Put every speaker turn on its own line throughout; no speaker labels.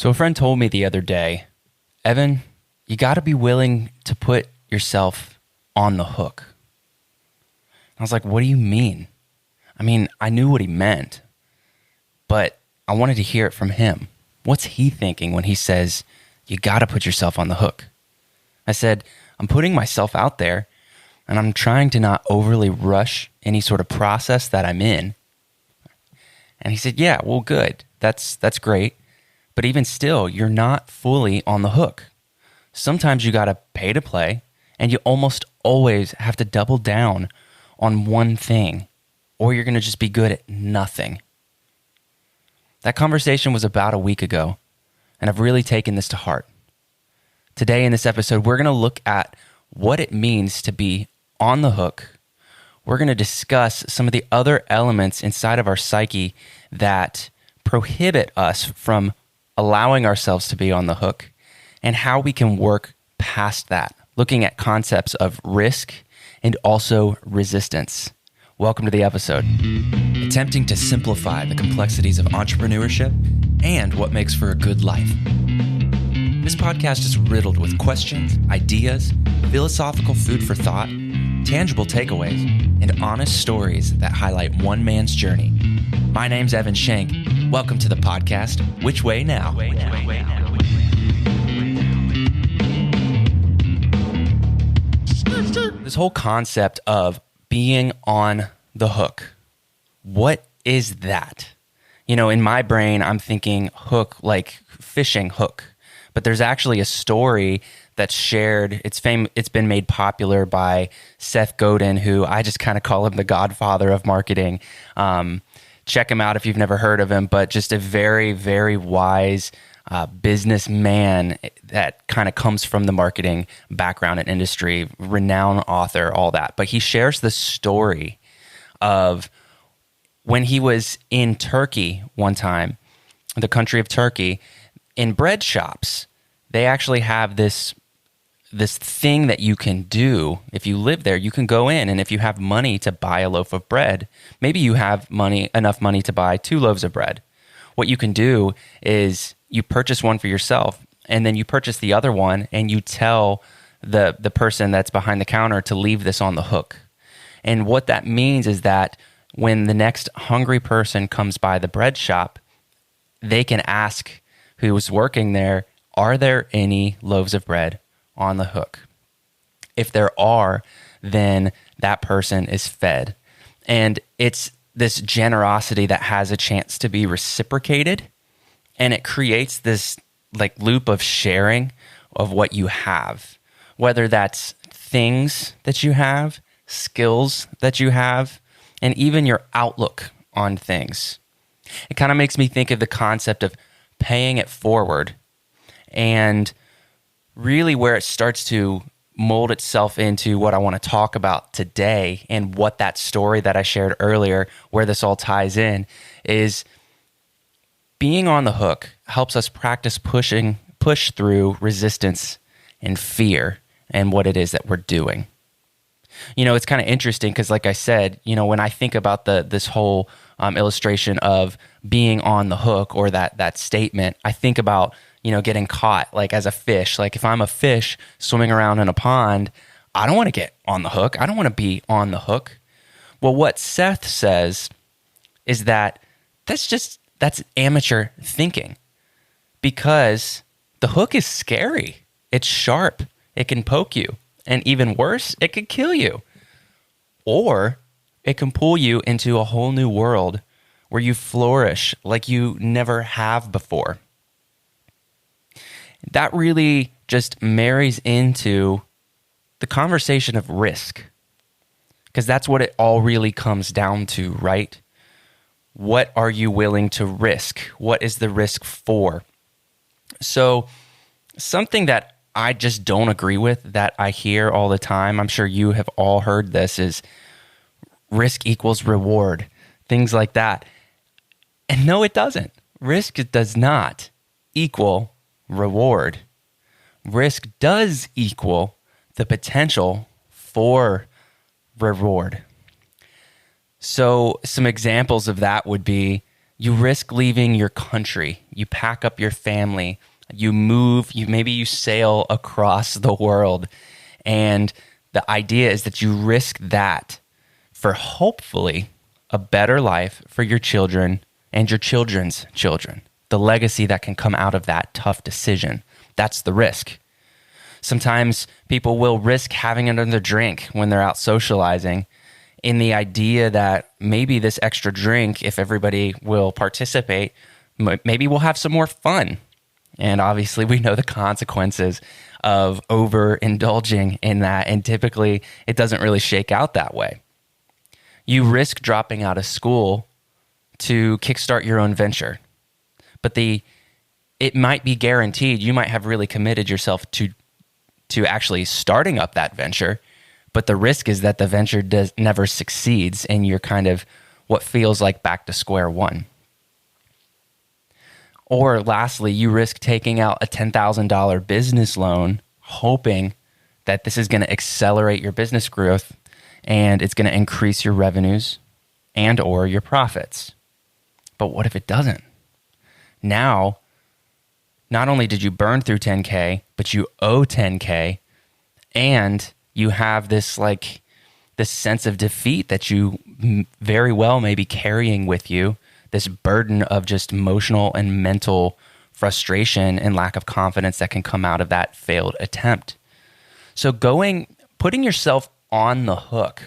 So a friend told me the other day, Evan, you got to be willing to put yourself on the hook. I was like, what do you mean? I mean, I knew what he meant, but I wanted to hear it from him. What's he thinking when he says, you got to put yourself on the hook? I said, I'm putting myself out there and I'm trying to not overly rush any sort of process that I'm in. And he said, yeah, well, good. That's great. But even still, you're not fully on the hook. Sometimes you got to pay to play, and you almost always have to double down on one thing, or you're going to just be good at nothing. That conversation was about a week ago, and I've really taken this to heart. Today in this episode, we're going to look at what it means to be on the hook. We're going to discuss some of the other elements inside of our psyche that prohibit us from allowing ourselves to be on the hook, and how we can work past that, looking at concepts of risk and also resistance. Welcome to the episode.
Attempting to simplify the complexities of entrepreneurship and what makes for a good life. This podcast is riddled with questions, ideas, philosophical food for thought, tangible takeaways, and honest stories that highlight one man's journey. My name's Evan Shank. Welcome to the podcast, Which Way Now?
This whole concept of being on the hook, what is that? You know, in my brain, I'm thinking hook like fishing hook, but there's actually a story that's shared. It's been made popular by Seth Godin, who I just kind of call him the godfather of marketing. Check him out if you've never heard of him, but just a very, very wise businessman that kind of comes from the marketing background and industry, renowned author, all that. But he shares the story of when he was in Turkey one time, the country of Turkey, in bread shops, they actually have this thing that you can do. If you live there, you can go in, and if you have money to buy a loaf of bread, maybe you have enough money to buy 2 loaves of bread. What you can do is you purchase one for yourself, and then you purchase the other one, and you tell the person that's behind the counter to leave this on the hook. And what that means is that when the next hungry person comes by the bread shop, they can ask who's working there, are there any loaves of bread on the hook? If there are, then that person is fed. And it's this generosity that has a chance to be reciprocated, and it creates this like loop of sharing of what you have, whether that's things that you have, skills that you have, and even your outlook on things. It kind of makes me think of the concept of paying it forward, and really where it starts to mold itself into what I want to talk about today, and what that story that I shared earlier, where this all ties in, is being on the hook helps us practice push through resistance and fear and what it is that we're doing. You know, it's kind of interesting because, like I said, you know, when I think about this whole illustration of being on the hook, or that statement, I think about, you know, getting caught like as a fish. Like if I'm a fish swimming around in a pond, I don't want to get on the hook. I don't want to be on the hook. Well, what Seth says is that that's amateur thinking, because the hook is scary. It's sharp. It can poke you. And even worse, it could kill you. Or it can pull you into a whole new world where you flourish like you never have before. That really just marries into the conversation of risk, because that's what it all really comes down to, right? What are you willing to risk? What is the risk for? So something that I just don't agree with, that I hear all the time, I'm sure you have all heard this, is risk equals reward, things like that. And no, it doesn't. Risk does not equal reward. Risk does equal the potential for reward. So some examples of that would be, You risk leaving your country. You pack up your family. You move. Maybe you sail across the world. And the idea is that you risk that for hopefully a better life for your children and your children's children. The legacy that can come out of that tough decision. That's the risk. Sometimes people will risk having another drink when they're out socializing in the idea that maybe this extra drink, if everybody will participate, maybe we'll have some more fun. And obviously we know the consequences of overindulging in that. And typically it doesn't really shake out that way. You risk dropping out of school to kickstart your own venture. But it might be guaranteed. You might have really committed yourself to actually starting up that venture. But the risk is that the venture never succeeds and you're kind of what feels like back to square one. Or lastly, you risk taking out a $10,000 business loan, hoping that this is going to accelerate your business growth and it's going to increase your revenues and or your profits. But what if it doesn't? Now, not only did you burn through 10K, but you owe 10K and you have this sense of defeat that you very well may be carrying with you, this burden of just emotional and mental frustration and lack of confidence that can come out of that failed attempt. So putting yourself on the hook,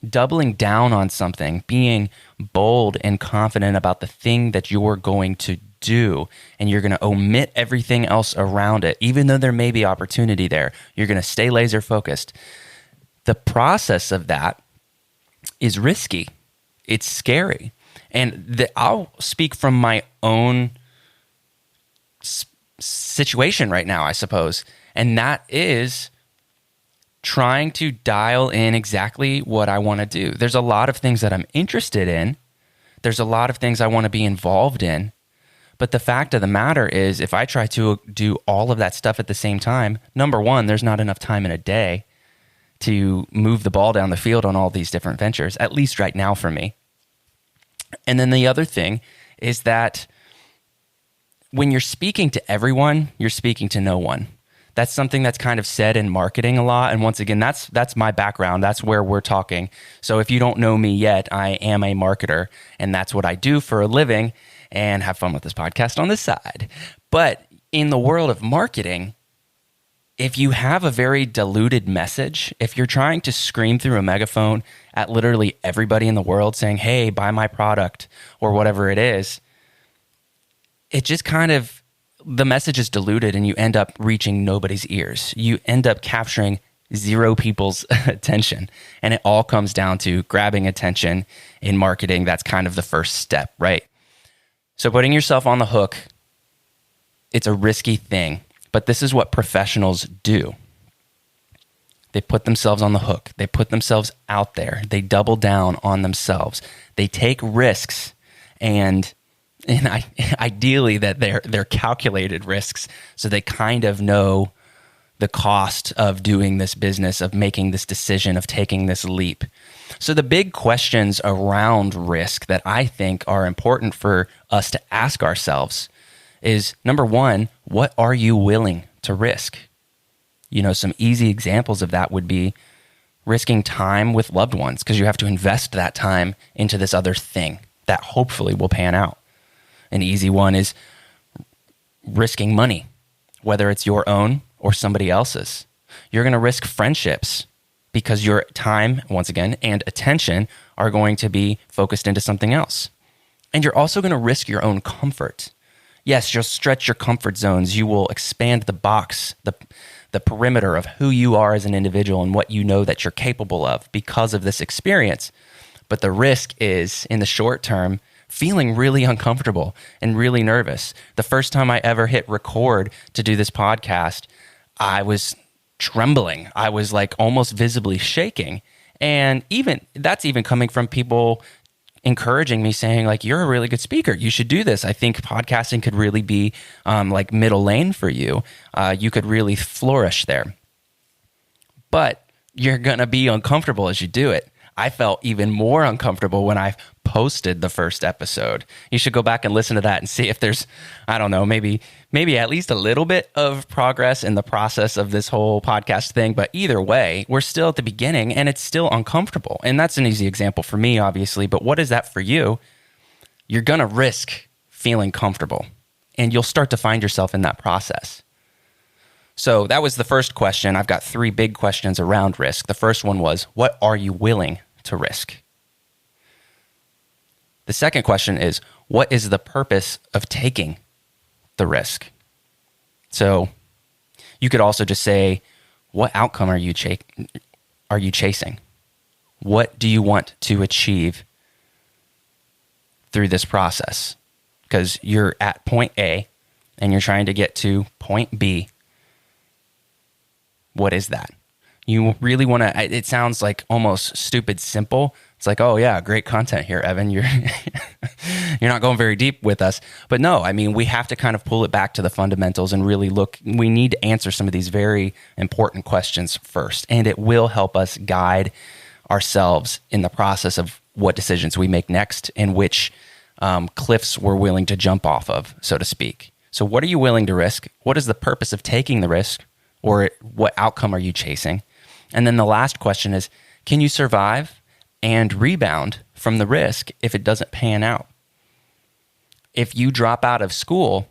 doubling down on something, being bold and confident about the thing that you're going to do, and you're going to omit everything else around it, even though there may be opportunity there. You're going to stay laser focused. The process of that is risky. It's scary. And I'll speak from my own situation right now, I suppose. And that is trying to dial in exactly what I want to do. There's a lot of things that I'm interested in. There's a lot of things I want to be involved in. But the fact of the matter is, if I try to do all of that stuff at the same time, number one, there's not enough time in a day to move the ball down the field on all these different ventures, at least right now for me. And then the other thing is that when you're speaking to everyone, you're speaking to no one. That's something that's kind of said in marketing a lot. And once again, that's my background. That's where we're talking. So if you don't know me yet, I am a marketer, and that's what I do for a living, and have fun with this podcast on the side. But in the world of marketing, if you have a very diluted message, if you're trying to scream through a megaphone at literally everybody in the world saying, hey, buy my product or whatever it is, it just kind of, the message is diluted and you end up reaching nobody's ears. You end up capturing zero people's attention. And it all comes down to grabbing attention in marketing. That's kind of the first step, right? So putting yourself on the hook, it's a risky thing. But this is what professionals do. They put themselves on the hook. They put themselves out there. They double down on themselves. They take risks, and ideally that they're calculated risks, so they kind of know the cost of doing this business, of making this decision, of taking this leap. So the big questions around risk that I think are important for us to ask ourselves is, number one, what are you willing to risk? Some easy examples of that would be risking time with loved ones, because you have to invest that time into this other thing that hopefully will pan out. An easy one is risking money, whether it's your own or somebody else's. You're going to risk friendships because your time, once again, and attention are going to be focused into something else. And you're also going to risk your own comfort. Yes, you'll stretch your comfort zones. You will expand the box, the perimeter of who you are as an individual and what you know that you're capable of because of this experience. But the risk is, in the short term, feeling really uncomfortable and really nervous. The first time I ever hit record to do this podcast, I was trembling. I was like almost visibly shaking. And that's even coming from people encouraging me, saying like, you're a really good speaker. You should do this. I think podcasting could really be like middle lane for you. You could really flourish there. But you're going to be uncomfortable as you do it. I felt even more uncomfortable when I posted the first episode. You should go back and listen to that and see if there's, I don't know, maybe at least a little bit of progress in the process of this whole podcast thing. But either way, we're still at the beginning and it's still uncomfortable. And that's an easy example for me, obviously. But what is that for you? You're going to risk feeling comfortable and you'll start to find yourself in that process. So that was the first question. I've got 3 big questions around risk. The first one was, what are you willing to risk? The second question is, what is the purpose of taking the risk? So you could also just say, what outcome are you chasing? What do you want to achieve through this process? Because you're at point A and you're trying to get to point B. What is that? You really want to, it sounds like almost stupid simple. It's like, oh yeah, great content here, Evan. You're not going very deep with us. But no, I mean, we have to kind of pull it back to the fundamentals and really look. We need to answer some of these very important questions first. And it will help us guide ourselves in the process of what decisions we make next and which cliffs we're willing to jump off of, so to speak. So what are you willing to risk? What is the purpose of taking the risk? Or what outcome are you chasing? And then the last question is, can you survive and rebound from the risk if it doesn't pan out? If you drop out of school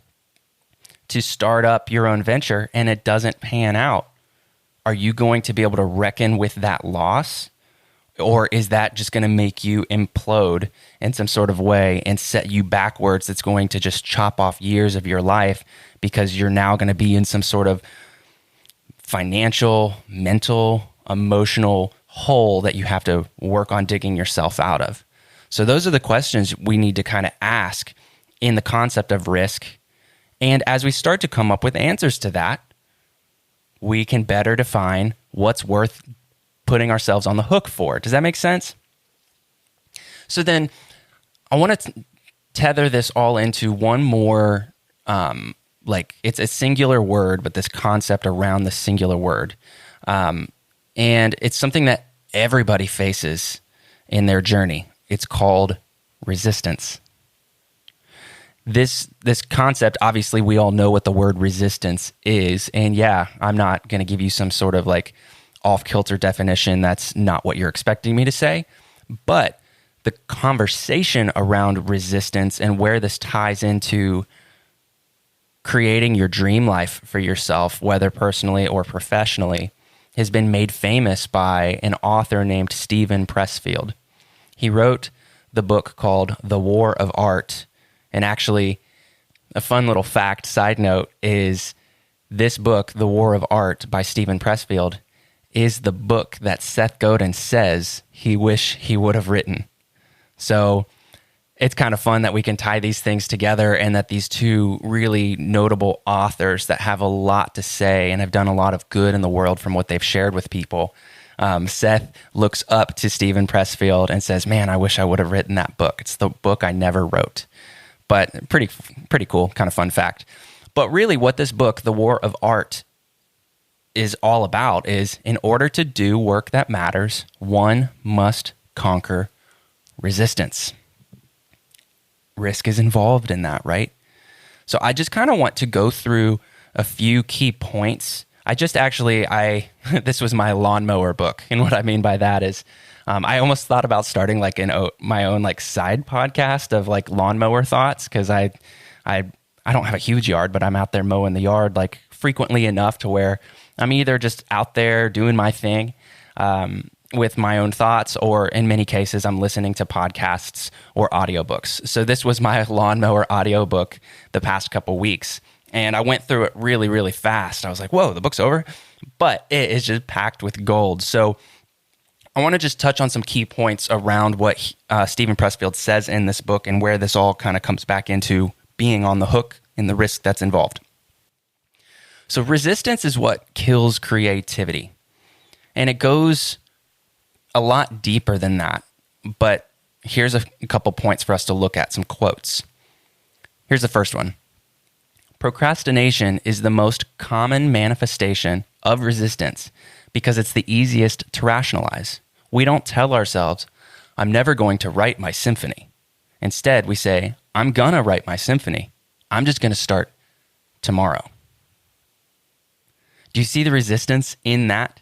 to start up your own venture and it doesn't pan out, are you going to be able to reckon with that loss? Or is that just going to make you implode in some sort of way and set you backwards that's going to just chop off years of your life because you're now going to be in some sort of financial, mental, emotional hole that you have to work on digging yourself out of? So those are the questions we need to kind of ask in the concept of risk. And as we start to come up with answers to that, we can better define what's worth putting ourselves on the hook for. Does that make sense? So then I want to tether this all into one more it's a singular word, but this concept around the singular word. And it's something that everybody faces in their journey. It's called resistance. This concept, obviously, we all know what the word resistance is. And yeah, I'm not going to give you some sort of like off-kilter definition. That's not what you're expecting me to say. But the conversation around resistance and where this ties into creating your dream life for yourself, whether personally or professionally, has been made famous by an author named Stephen Pressfield. He wrote the book called The War of Art. And actually, a fun little fact, side note, is this book, The War of Art by Stephen Pressfield, is the book that Seth Godin says he wish he would have written. So it's kind of fun that we can tie these things together and that these two really notable authors that have a lot to say and have done a lot of good in the world from what they've shared with people. Seth looks up to Stephen Pressfield and says, man, I wish I would have written that book. It's the book I never wrote. But pretty cool, kind of fun fact. But really what this book, The War of Art, is all about is in order to do work that matters, one must conquer resistance. Risk is involved in that, right? So I just kind of want to go through a few key points. This was my lawnmower book. And what I mean by that is I almost thought about starting like my own like side podcast of like lawnmower thoughts. Cause I don't have a huge yard, but I'm out there mowing the yard like frequently enough to where I'm either just out there doing my thing, with my own thoughts, or in many cases, I'm listening to podcasts or audiobooks. So this was my lawnmower audiobook the past couple weeks. And I went through it really, really fast. I was like, whoa, the book's over. But it is just packed with gold. So I want to just touch on some key points around what Stephen Pressfield says in this book and where this all kind of comes back into being on the hook and the risk that's involved. So resistance is what kills creativity. And it goes a lot deeper than that. But here's a couple points for us to look at, some quotes. Here's the first one. Procrastination is the most common manifestation of resistance because it's the easiest to rationalize. We don't tell ourselves, I'm never going to write my symphony. Instead, we say, I'm going to write my symphony. I'm just going to start tomorrow. Do you see the resistance in that?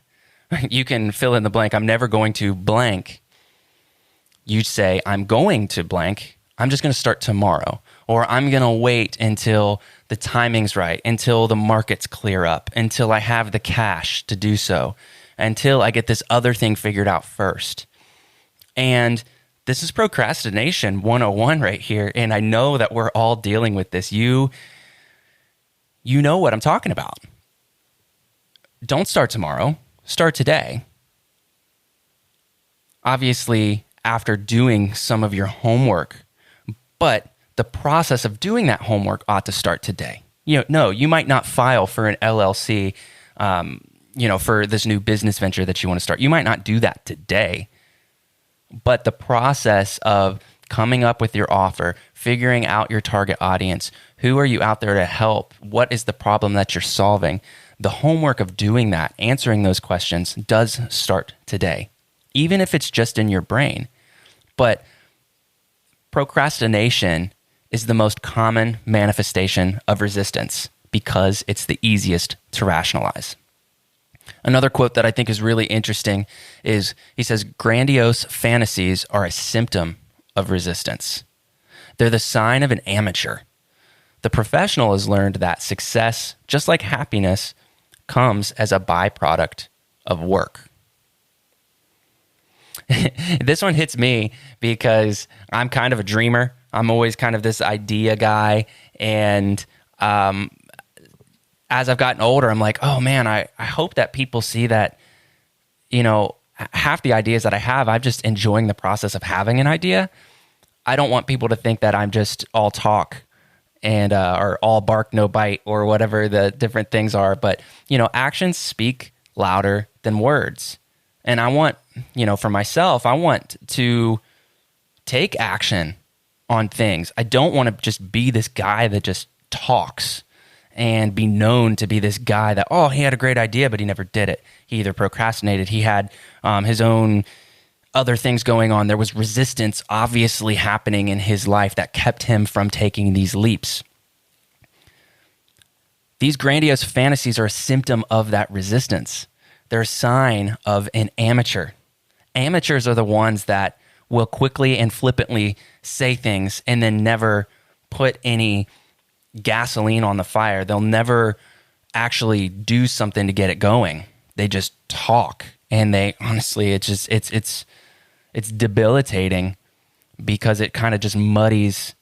You can fill in the blank. I'm never going to blank. You say, I'm going to blank. I'm just going to start tomorrow. Or I'm going to wait until the timing's right, until the markets clear up, until I have the cash to do so, until I get this other thing figured out first. And this is procrastination 101 right here. And I know that we're all dealing with this. You know what I'm talking about. Don't start tomorrow. Start today. Obviously, after doing some of your homework, but the process of doing that homework ought to start today. You might not file for an LLC, for this new business venture that you want to start. You might not do that today, but the process of coming up with your offer, figuring out your target audience, who are you out there to help, what is the problem that you're solving, the homework of doing that, answering those questions does start today, even if it's just in your brain. But procrastination is the most common manifestation of resistance because it's the easiest to rationalize. Another quote that I think is really interesting is, he says, grandiose fantasies are a symptom of resistance. They're the sign of an amateur. The professional has learned that success, just like happiness, comes as a byproduct of work. This one hits me because I'm kind of a dreamer. I'm always kind of this idea guy. And as I've gotten older, I'm like, oh man, I hope that people see that, half the ideas that I have, I'm just enjoying the process of having an idea. I don't want people to think that I'm just all talk and or all bark, no bite, or whatever the different things are. But, actions speak louder than words. And I want, for myself, I want to take action on things. I don't want to just be this guy that just talks and be known to be this guy that, he had a great idea, but he never did it. He either procrastinated, he had his own other things going on. There was resistance obviously happening in his life that kept him from taking these leaps. These grandiose fantasies are a symptom of that resistance. They're a sign of an amateur. Amateurs are the ones that will quickly and flippantly say things and then never put any gasoline on the fire. They'll never actually do something to get it going. They just talk, and they honestly, it's debilitating because it kind of just muddies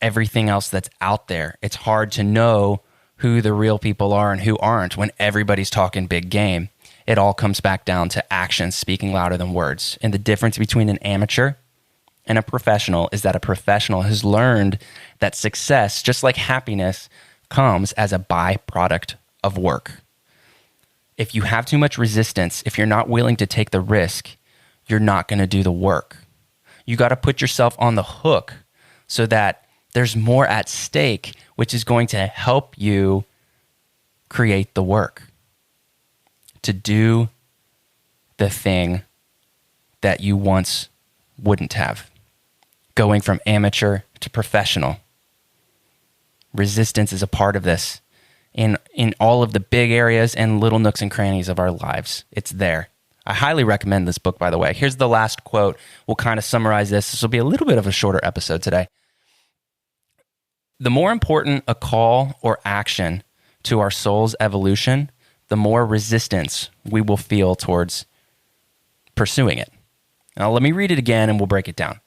everything else that's out there. It's hard to know who the real people are and who aren't when everybody's talking big game. It all comes back down to actions speaking louder than words. And the difference between an amateur and a professional is that a professional has learned that success, just like happiness, comes as a byproduct of work. If you have too much resistance, if you're not willing to take the risk, you're not going to do the work. You got to put yourself on the hook so that there's more at stake, which is going to help you create the work to do the thing that you once wouldn't have. Going from amateur to professional. Resistance is a part of this. In all of the big areas and little nooks and crannies of our lives, it's there. I highly recommend this book, by the way. Here's the last quote. We'll kind of summarize this. This will be a little bit of a shorter episode today. The more important a call or action to our soul's evolution, the more resistance we will feel towards pursuing it. Now, let me read it again and we'll break it down.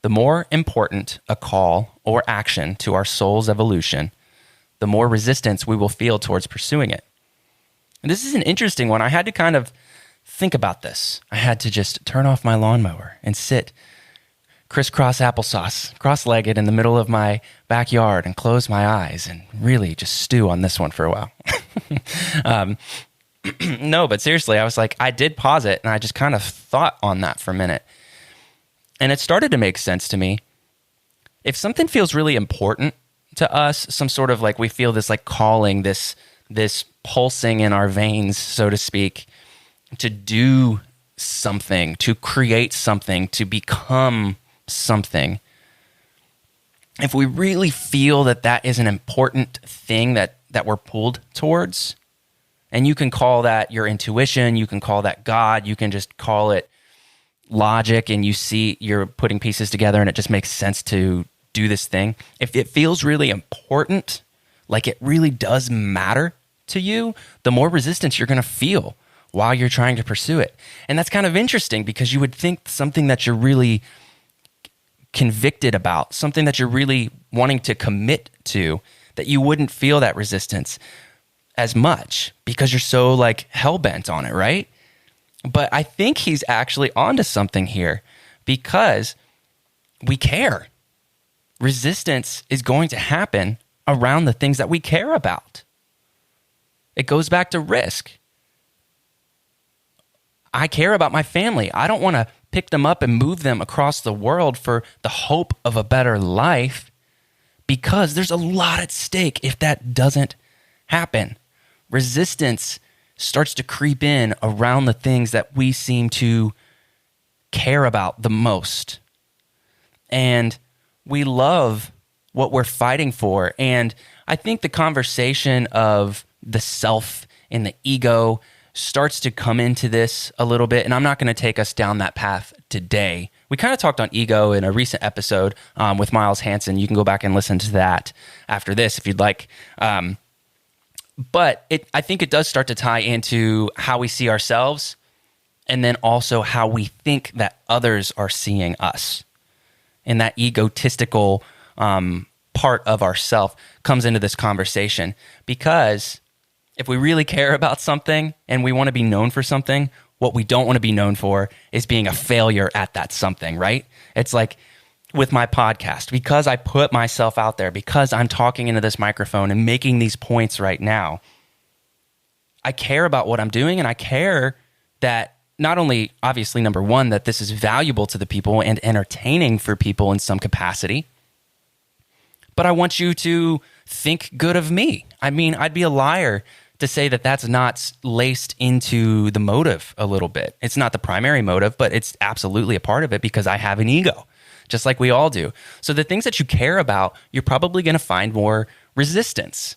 The more important a call or action to our soul's evolution, the more resistance we will feel towards pursuing it. And this is an interesting one. I had to kind of think about this. I had to just turn off my lawnmower and sit crisscross applesauce, cross-legged in the middle of my backyard and close my eyes and really just stew on this one for a while. No, but seriously, I was like, I did pause it and I just kind of thought on that for a minute. And it started to make sense to me. If something feels really important to us, some sort of like we feel this like calling, this pulsing in our veins, so to speak, to do something, to create something, to become something, if we really feel that that is an important thing that we're pulled towards, and you can call that your intuition, you can call that God, you can just call it logic, and you see you're putting pieces together and it just makes sense to do this thing. If it feels really important, like it really does matter to you, the more resistance you're going to feel while you're trying to pursue it. And that's kind of interesting, because you would think something that you're really convicted about, something that you're really wanting to commit to, that you wouldn't feel that resistance as much because you're so like hell-bent on it, right? But I think he's actually onto something here, because we care. Resistance is going to happen around the things that we care about. It goes back to risk. I care about my family. I don't want to pick them up and move them across the world for the hope of a better life, because there's a lot at stake if that doesn't happen. Resistance starts to creep in around the things that we seem to care about the most. And we love what we're fighting for. And I think the conversation of the self and the ego starts to come into this a little bit. And I'm not going to take us down that path today. We kind of talked on ego in a recent episode with Miles Hansen. You can go back and listen to that after this if you'd like. But I think it does start to tie into how we see ourselves, and then also how we think that others are seeing us. And that egotistical part of ourself comes into this conversation, because if we really care about something and we want to be known for something, what we don't want to be known for is being a failure at that something, right? It's like with my podcast, because I put myself out there, because I'm talking into this microphone and making these points right now, I care about what I'm doing, and I care that not only, obviously, number one, that this is valuable to the people and entertaining for people in some capacity, but I want you to think good of me. I mean, I'd be a liar to say that that's not laced into the motive a little bit. It's not the primary motive, but it's absolutely a part of it, because I have an ego, just like we all do. So the things that you care about, you're probably going to find more resistance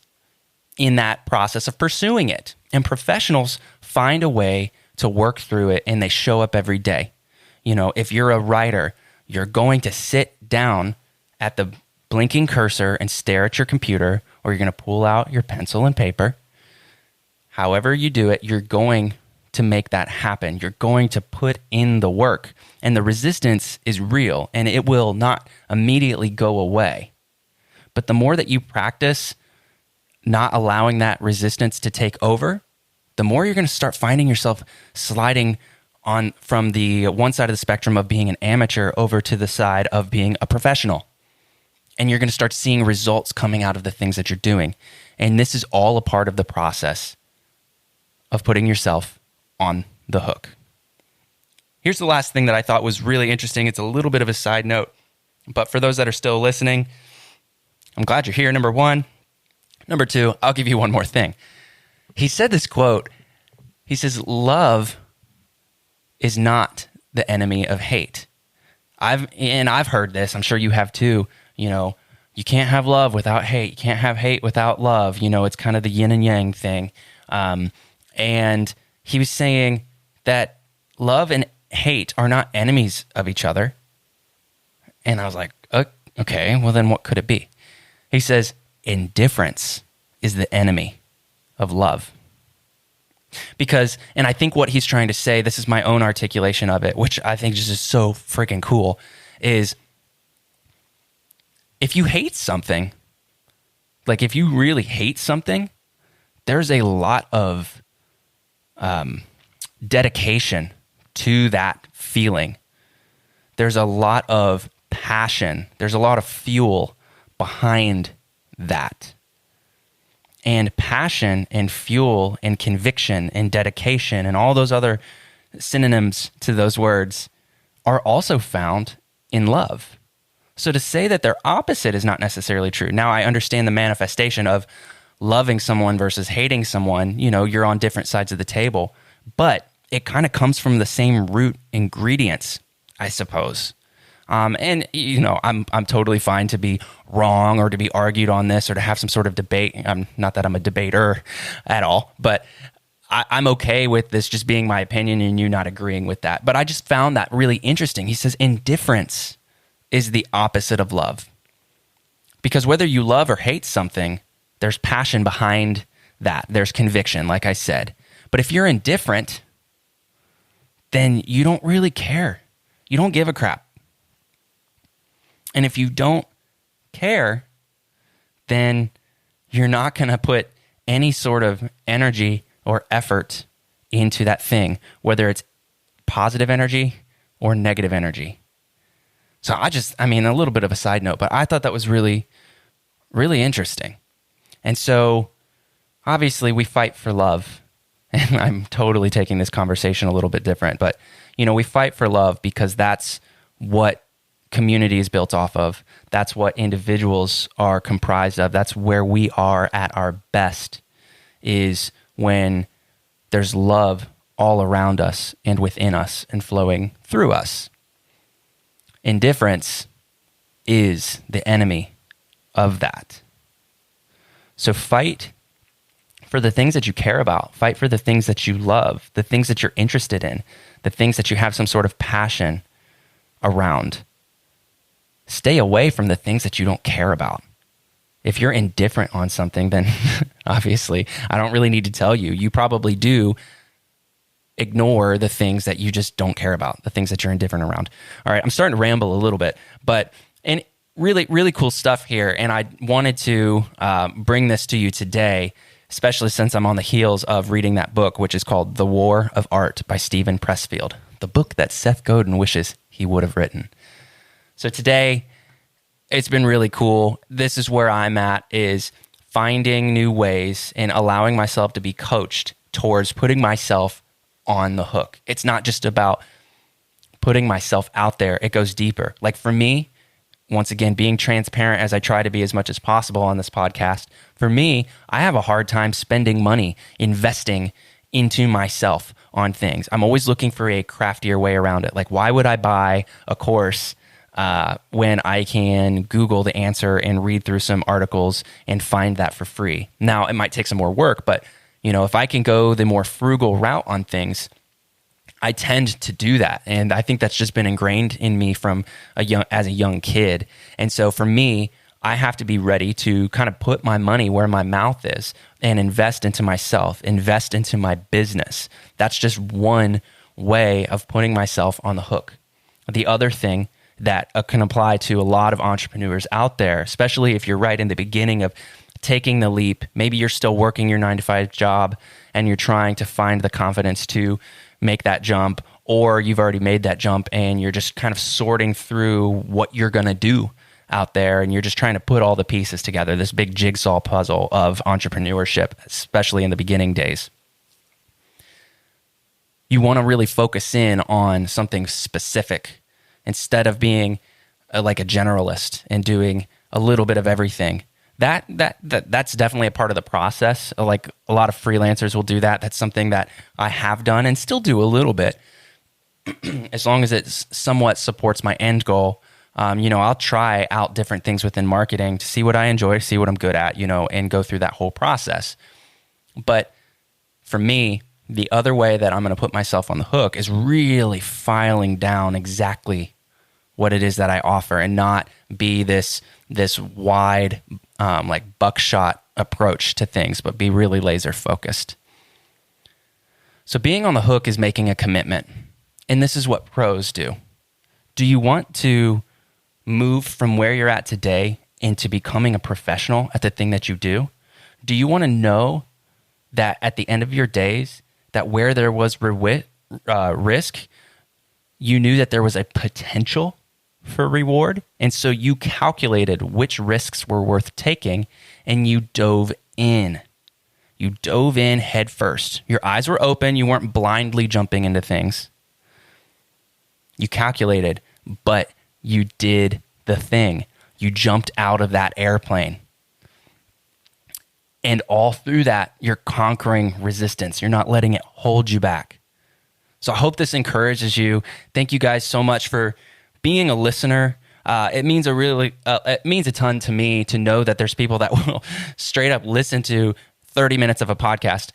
in that process of pursuing it. And professionals find a way to work through it, and they show up every day. You know, if you're a writer, you're going to sit down at the blinking cursor and stare at your computer, or you're going to pull out your pencil and paper. However you do it, you're going to make that happen. You're going to put in the work, and the resistance is real, and it will not immediately go away. But the more that you practice not allowing that resistance to take over, the more you're going to start finding yourself sliding on from the one side of the spectrum of being an amateur over to the side of being a professional. And you're going to start seeing results coming out of the things that you're doing. And this is all a part of the process of putting yourself on the hook. Here's the last thing that I thought was really interesting. It's a little bit of a side note, but for those that are still listening, I'm glad you're here, number one. Number two, I'll give you one more thing. He said this quote. He says, love is not the enemy of hate. I've heard this. I'm sure you have too. You know, you can't have love without hate. You can't have hate without love. You know, it's kind of the yin and yang thing. And he was saying that love and hate are not enemies of each other. And I was like, okay, well then what could it be? He says, indifference is the enemy of love. Because, and I think what he's trying to say, this is my own articulation of it, which I think is just so freaking cool, is if you hate something, like if you really hate something, there's a lot of dedication to that feeling. There's a lot of passion. There's a lot of fuel behind that. And passion and fuel and conviction and dedication and all those other synonyms to those words are also found in love. So to say that they're opposite is not necessarily true. Now, I understand the manifestation of loving someone versus hating someone. You know, you're on different sides of the table. But it kind of comes from the same root ingredients, I suppose. And I'm totally fine to be wrong or to be argued on this or to have some sort of debate. Not that I'm a debater at all, but I'm okay with this just being my opinion and you not agreeing with that. But I just found that really interesting. He says indifference is the opposite of love. Because whether you love or hate something, there's passion behind that. There's conviction, like I said. But if you're indifferent, then you don't really care. You don't give a crap. And if you don't care, then you're not going to put any sort of energy or effort into that thing, whether it's positive energy or negative energy. So a little bit of a side note, but I thought that was really, really interesting. And so obviously we fight for love. And I'm totally taking this conversation a little bit different, but we fight for love because that's what community is built off of. That's what individuals are comprised of. That's where we are at our best, is when there's love all around us and within us and flowing through us. Indifference is the enemy of that. So fight for the things that you care about. Fight for the things that you love, the things that you're interested in, the things that you have some sort of passion around. Stay away from the things that you don't care about. If you're indifferent on something, then obviously, I don't really need to tell you. You probably do ignore the things that you just don't care about, the things that you're indifferent around. All right, I'm starting to ramble a little bit, and really, really cool stuff here. And I wanted to bring this to you today, especially since I'm on the heels of reading that book, which is called The War of Art by Stephen Pressfield, the book that Seth Godin wishes he would have written. So today, it's been really cool. This is where I'm at, is finding new ways and allowing myself to be coached towards putting myself on the hook. It's not just about putting myself out there. It goes deeper. Like for me, once again, being transparent as I try to be as much as possible on this podcast, for me, I have a hard time spending money, investing into myself on things. I'm always looking for a craftier way around it. Like, why would I buy a course when I can Google the answer and read through some articles and find that for free? Now, it might take some more work, but if I can go the more frugal route on things, I tend to do that. And I think that's just been ingrained in me from as a young kid. And so for me, I have to be ready to kind of put my money where my mouth is and invest into myself, invest into my business. That's just one way of putting myself on the hook. The other thing that can apply to a lot of entrepreneurs out there, especially if you're right in the beginning of taking the leap. Maybe you're still working your 9-to-5 job and you're trying to find the confidence to make that jump, or you've already made that jump and you're just kind of sorting through what you're going to do out there, and you're just trying to put all the pieces together, this big jigsaw puzzle of entrepreneurship, especially in the beginning days. You want to really focus in on something specific instead of being like a generalist and doing a little bit of everything. That's definitely a part of the process. Like a lot of freelancers will do that. That's something that I have done and still do a little bit, as long as it somewhat supports my end goal. I'll try out different things within marketing to see what I enjoy, see what I'm good at, and go through that whole process. But for me, the other way that I'm going to put myself on the hook is really filing down exactly what it is that I offer, and not be this wide, like buckshot approach to things, but be really laser focused. So being on the hook is making a commitment. And this is what pros do. Do you want to move from where you're at today into becoming a professional at the thing that you do? Do you want to know that at the end of your days, that where there was risk, you knew that there was a potential for reward? And so you calculated which risks were worth taking, and you dove in. You dove in head first. Your eyes were open. You weren't blindly jumping into things. You calculated, but you did the thing. You jumped out of that airplane. And all through that, you're conquering resistance. You're not letting it hold you back. So I hope this encourages you. Thank you guys so much for being a listener. It means it means a ton to me to know that there's people that will straight up listen to 30 minutes of a podcast.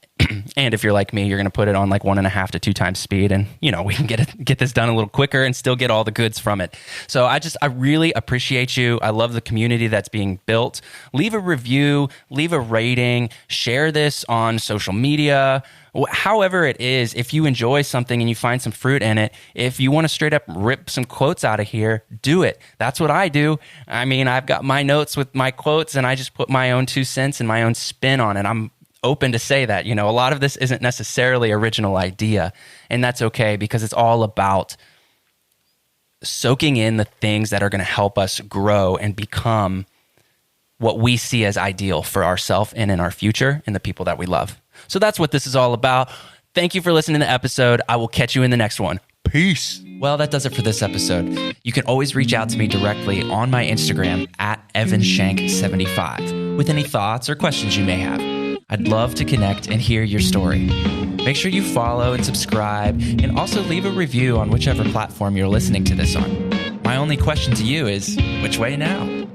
And if you're like me, you're going to put it on like 1.5 to 2 times speed. And, we can get this done a little quicker and still get all the goods from it. So I really appreciate you. I love the community that's being built. Leave a review, leave a rating, share this on social media. However it is, if you enjoy something and you find some fruit in it, if you want to straight up rip some quotes out of here, do it. That's what I do. I mean, I've got my notes with my quotes and I just put my own 2 cents and my own spin on it. I'm open to say that, a lot of this isn't necessarily original idea, and that's okay because it's all about soaking in the things that are going to help us grow and become what we see as ideal for ourselves and in our future and the people that we love. So that's what this is all about. Thank you for listening to the episode. I will catch you in the next one. Peace.
Well, that does it for this episode. You can always reach out to me directly on my Instagram at evanshank75 with any thoughts or questions you may have. I'd love to connect and hear your story. Make sure you follow and subscribe and also leave a review on whichever platform you're listening to this on. My only question to you is, which way now?